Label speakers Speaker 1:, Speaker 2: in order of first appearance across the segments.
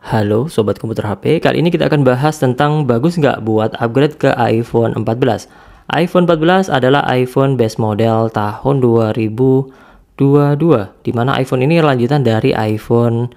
Speaker 1: Halo Sobat Komputer HP, kali ini kita akan bahas tentang bagus nggak buat upgrade ke iPhone 14. iPhone 14 adalah iPhone base model tahun 2022, di mana iPhone ini lanjutan dari iPhone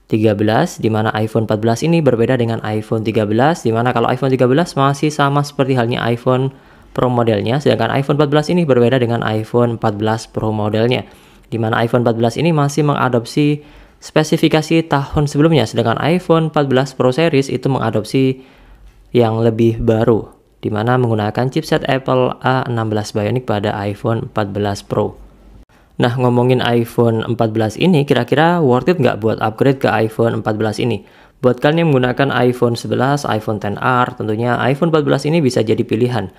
Speaker 1: 13, di mana iPhone 14 ini berbeda dengan iPhone 13, di mana kalau iPhone 13 masih sama seperti halnya iPhone Pro modelnya, sedangkan iPhone 14 ini berbeda dengan iPhone 14 Pro modelnya, di mana iPhone 14 ini masih mengadopsi spesifikasi tahun sebelumnya, sedangkan iPhone 14 Pro Series itu mengadopsi yang lebih baru, di mana menggunakan chipset Apple A16 Bionic pada iPhone 14 Pro. Nah, ngomongin iPhone 14 ini, kira-kira worth it nggak buat upgrade ke iPhone 14 ini? Buat kalian yang menggunakan iPhone 11, iPhone XR, tentunya iPhone 14 ini bisa jadi pilihan.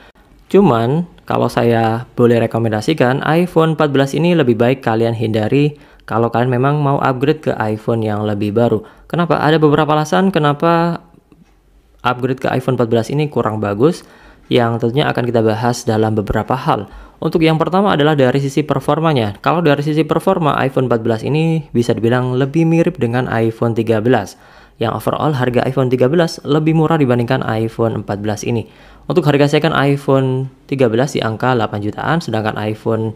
Speaker 1: Cuman, kalau saya boleh rekomendasikan, iPhone 14 ini lebih baik kalian hindari kalau kalian memang mau upgrade ke iPhone yang lebih baru. Kenapa? Ada beberapa alasan kenapa upgrade ke iPhone 14 ini kurang bagus, yang tentunya akan kita bahas dalam beberapa hal. Untuk yang pertama adalah dari sisi performanya. Kalau dari sisi performa, iPhone 14 ini bisa dibilang lebih mirip dengan iPhone 13. Yang overall harga iPhone 13 lebih murah dibandingkan iPhone 14 ini. Untuk harga second iPhone 13 di angka 8 jutaan, sedangkan iPhone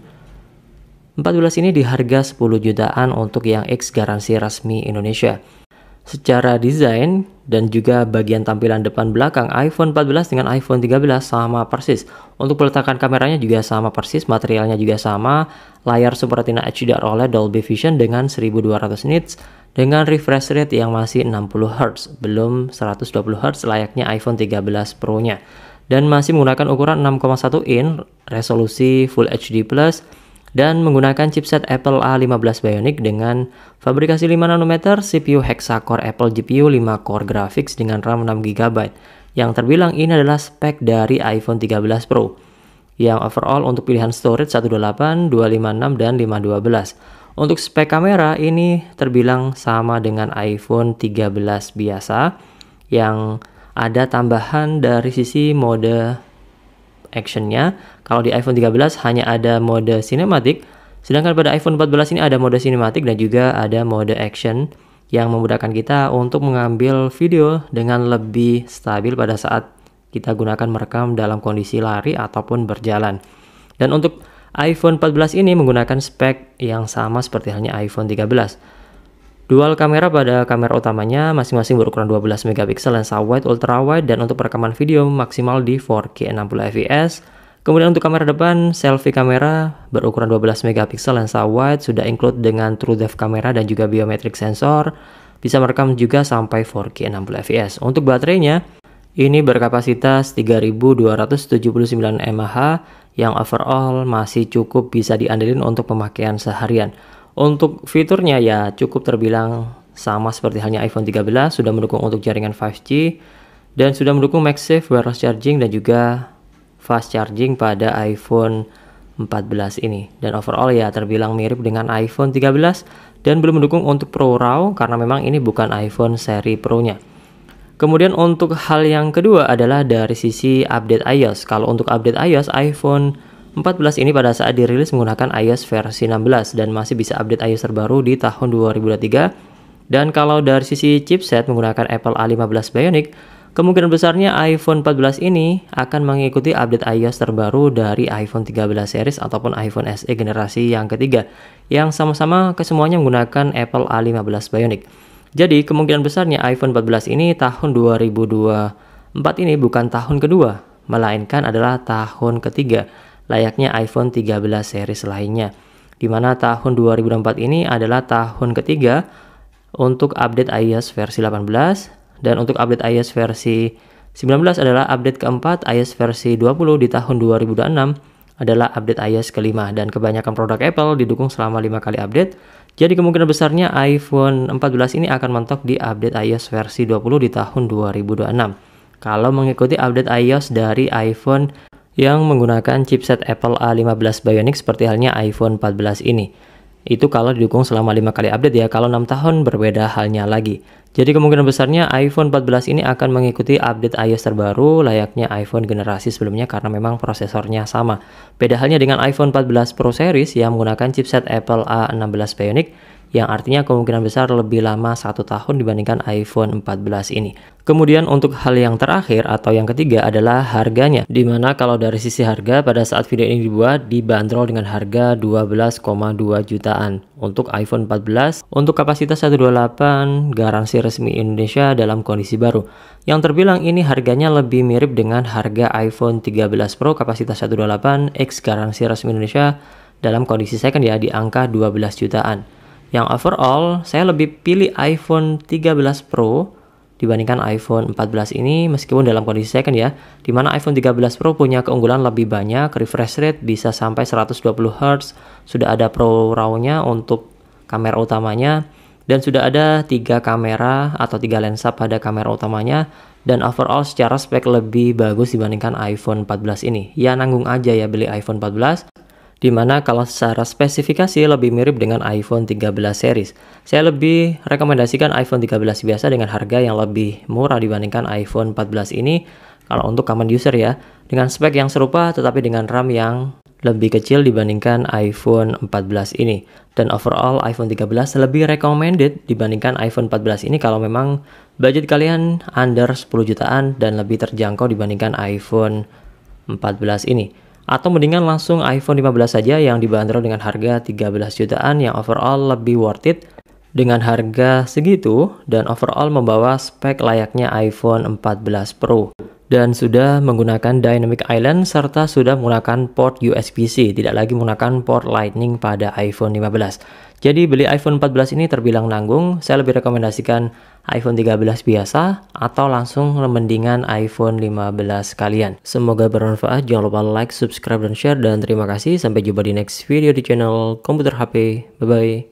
Speaker 1: 14 ini di harga 10 jutaan untuk yang X garansi resmi Indonesia. Secara desain dan juga bagian tampilan depan belakang, iPhone 14 dengan iPhone 13 sama persis. Untuk peletakan kameranya juga sama persis, materialnya juga sama, layar Super Retina HDR OLED Dolby Vision dengan 1200 nits, dengan refresh rate yang masih 60 Hz, belum 120 Hz layaknya iPhone 13 Pro-nya. Dan masih menggunakan ukuran 6,1 in, resolusi Full HD+, dan menggunakan chipset Apple A15 Bionic dengan fabrikasi 5 nanometer, CPU Hexa-core Apple GPU 5 core graphics dengan RAM 6 GB. Yang terbilang ini adalah spek dari iPhone 13 Pro. Yang overall untuk pilihan storage 128, 256, dan 512. Untuk spek kamera ini terbilang sama dengan iPhone 13 biasa, yang ada tambahan dari sisi mode actionnya. Kalau di iPhone 13 hanya ada mode cinematic, sedangkan pada iPhone 14 ini ada mode cinematic dan juga ada mode action yang memudahkan kita untuk mengambil video dengan lebih stabil pada saat kita gunakan merekam dalam kondisi lari ataupun berjalan. Dan untuk iPhone 14 ini menggunakan spek yang sama seperti halnya iPhone 13. Dual kamera pada kamera utamanya masing-masing berukuran 12 megapiksel, lensa wide, ultra wide, dan untuk perekaman video maksimal di 4K 60 fps. Kemudian untuk kamera depan, selfie kamera berukuran 12 megapiksel, lensa wide, sudah include dengan true depth kamera dan juga biometric sensor. Bisa merekam juga sampai 4K 60 fps. Untuk baterainya, ini berkapasitas 3279 mAh yang overall masih cukup bisa diandelin untuk pemakaian seharian. Untuk fiturnya ya cukup terbilang sama seperti halnya iPhone 13, sudah mendukung untuk jaringan 5G dan sudah mendukung MagSafe wireless charging dan juga fast charging pada iPhone 14 ini. Dan overall ya terbilang mirip dengan iPhone 13 dan belum mendukung untuk Pro RAW karena memang ini bukan iPhone seri Pro-nya. Kemudian untuk hal yang kedua adalah dari sisi update iOS. Kalau untuk update iOS, iPhone 14 ini pada saat dirilis menggunakan iOS versi 16 dan masih bisa update iOS terbaru di tahun 2023. Dan kalau dari sisi chipset menggunakan Apple A15 Bionic, kemungkinan besarnya iPhone 14 ini akan mengikuti update iOS terbaru dari iPhone 13 series ataupun iPhone SE generasi yang ketiga, yang sama-sama kesemuanya menggunakan Apple A15 Bionic. Jadi kemungkinan besarnya iPhone 14 ini tahun 2024 ini bukan tahun kedua, melainkan adalah tahun ketiga, layaknya iPhone 13 series lainnya, di mana tahun 2024 ini adalah tahun ketiga untuk update iOS versi 18, dan untuk update iOS versi 19 adalah update keempat, iOS versi 20 di tahun 2026 adalah update iOS kelima, dan kebanyakan produk Apple didukung selama 5 kali update. Jadi kemungkinan besarnya iPhone 14 ini akan mentok di update iOS versi 20 di tahun 2026. Kalau mengikuti update iOS dari iPhone yang menggunakan chipset Apple A15 Bionic seperti halnya iPhone 14 ini. Itu kalau didukung selama 5 kali update ya, kalau 6 tahun berbeda halnya lagi. Jadi kemungkinan besarnya iPhone 14 ini akan mengikuti update iOS terbaru layaknya iPhone generasi sebelumnya karena memang prosesornya sama. Beda halnya dengan iPhone 14 Pro Series yang menggunakan chipset Apple A16 Bionic yang artinya kemungkinan besar lebih lama 1 tahun dibandingkan iPhone 14 ini. Kemudian untuk hal yang terakhir atau yang ketiga adalah harganya, dimana kalau dari sisi harga pada saat video ini dibuat dibanderol dengan harga 12,2 jutaan untuk iPhone 14 untuk kapasitas 128, garansi resmi Indonesia dalam kondisi baru. Yang terbilang ini harganya lebih mirip dengan harga iPhone 13 Pro kapasitas 128 X garansi resmi Indonesia dalam kondisi second ya, di angka 12 jutaan. Yang overall, saya lebih pilih iPhone 13 Pro dibandingkan iPhone 14 ini meskipun dalam kondisi second ya, dimana iPhone 13 Pro punya keunggulan lebih banyak, refresh rate bisa sampai 120 Hz, sudah ada Pro RAW-nya untuk kamera utamanya, dan sudah ada 3 kamera atau 3 lensa pada kamera utamanya, dan overall secara spek lebih bagus dibandingkan iPhone 14 ini. Ya nanggung aja ya beli iPhone 14. Dimana kalau secara spesifikasi lebih mirip dengan iPhone 13 series. Saya lebih rekomendasikan iPhone 13 biasa dengan harga yang lebih murah dibandingkan iPhone 14 ini kalau untuk common user ya, dengan spek yang serupa tetapi dengan RAM yang lebih kecil dibandingkan iPhone 14 ini. Dan overall iPhone 13 lebih recommended dibandingkan iPhone 14 ini kalau memang budget kalian under 10 jutaan dan lebih terjangkau dibandingkan iPhone 14 ini. Atau mendingan langsung iPhone 15 saja yang dibanderol dengan harga 13 jutaan yang overall lebih worth it dengan harga segitu dan overall membawa spek layaknya iPhone 14 Pro. Dan sudah menggunakan Dynamic Island serta sudah menggunakan port USB-C, tidak lagi menggunakan port Lightning pada iPhone 15. Jadi beli iPhone 14 ini terbilang nanggung, saya lebih rekomendasikan iPhone 13 biasa atau langsung mendingan iPhone 15 kalian. Semoga bermanfaat, jangan lupa like, subscribe, dan share, dan terima kasih. Sampai jumpa di next video di channel Komputer HP. Bye-bye.